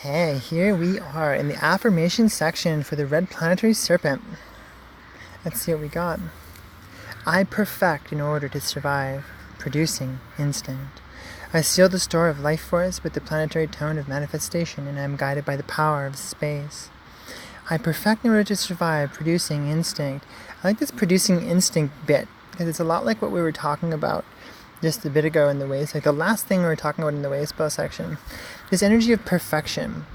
Okay, here we are in the affirmation section for the red planetary serpent. Let's see what we got. I perfect in order to survive, producing instinct. I seal the store of life force with the planetary tone of manifestation, and I am guided by the power of space. I perfect in order to survive, producing instinct. I like this producing instinct bit, because it's a lot like what we were talking about just a bit ago in the ways, like the last thing we were talking about in the ways spell section. This energy of perfection.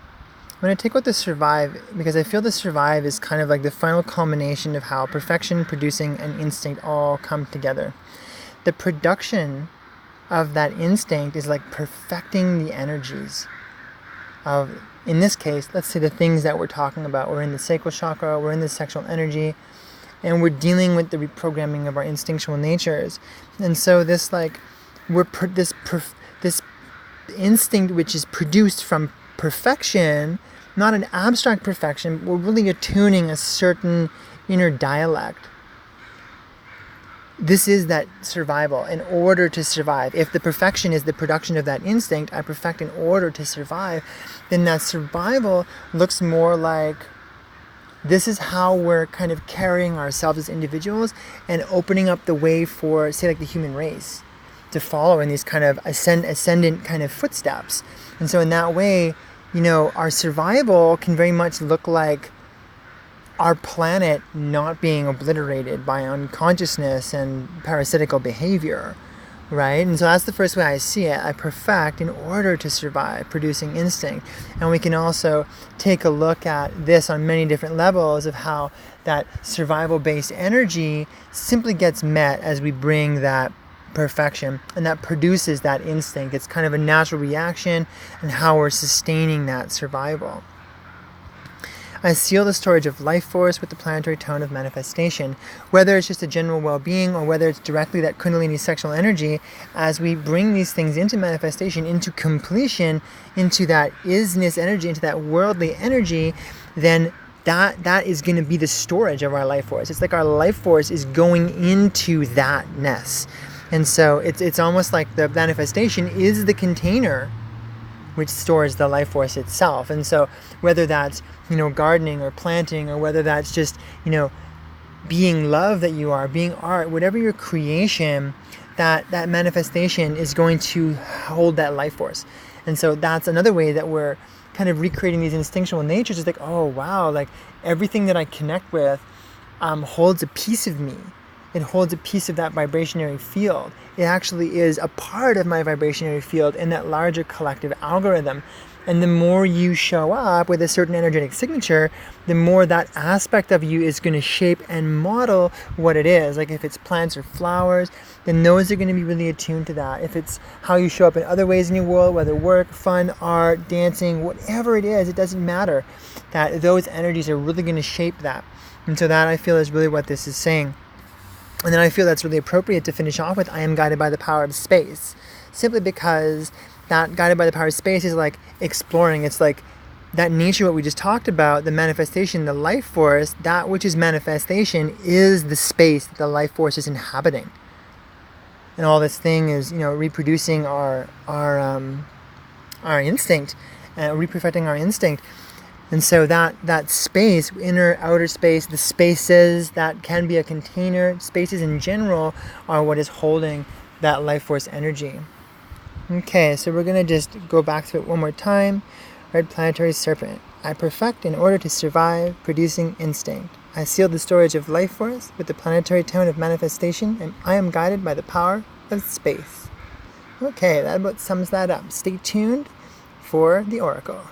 I'm going to take out the survive, because I feel the survive is kind of like the final culmination of how perfection, producing, and instinct all come together. The production of that instinct is like perfecting the energies of, in this case, let's say the things that we're talking about. We're in the sacral chakra, we're in the sexual energy, and we're dealing with the reprogramming of our instinctual natures. And so this this instinct which is produced from perfection, not an abstract perfection, we're really attuning a certain inner dialect. This is that survival in order to survive. If the perfection is the production of that instinct, I perfect in order to survive, then that survival looks more like this is how we're kind of carrying ourselves as individuals and opening up the way for, say, like the human race to follow in these kind of ascendant kind of footsteps. And so in that way, our survival can very much look like our planet not being obliterated by unconsciousness and parasitical behavior, right? And so that's the first way I see it. I perfect in order to survive, producing instinct. And we can also take a look at this on many different levels of how that survival-based energy simply gets met as we bring that perfection, and that produces that instinct. It's kind of a natural reaction and how we're sustaining that survival. I seal the storage of life force with the planetary tone of manifestation, whether it's just a general well-being or whether it's directly that kundalini sexual energy. As we bring these things into manifestation, into completion, into that isness energy, into that worldly energy, then that is going to be the storage of our life force. It's like our life force is going into that-ness. And so it's almost like the manifestation is the container which stores the life force itself. And so whether that's, gardening or planting, or whether that's just, being love that you are, being art, whatever your creation, that manifestation is going to hold that life force. And so that's another way that we're kind of recreating these instinctual natures. It's like, oh wow, like everything that I connect with holds a piece of me. It holds a piece of that vibrationary field. It actually is a part of my vibrationary field in that larger collective algorithm. And the more you show up with a certain energetic signature, the more that aspect of you is going to shape and model what it is. Like if it's plants or flowers, then those are going to be really attuned to that. If it's how you show up in other ways in your world, whether work, fun, art, dancing, whatever it is, it doesn't matter. That those energies are really going to shape that. And so that, I feel, is really what this is saying. And then I feel that's really appropriate to finish off with, I am guided by the power of space. Simply because that guided by the power of space is like exploring. It's like that nature, what we just talked about, the manifestation, the life force, that which is manifestation is the space that the life force is inhabiting. And all this thing is, reproducing our instinct, reperfecting our instinct. And so that space, inner, outer space, the spaces that can be a container, spaces in general are what is holding that life force energy. Okay, so we're going to just go back to it one more time. Red planetary serpent. I perfect in order to survive, producing instinct. I seal the storage of life force with the planetary tone of manifestation, and I am guided by the power of space. Okay, that about sums that up. Stay tuned for the oracle.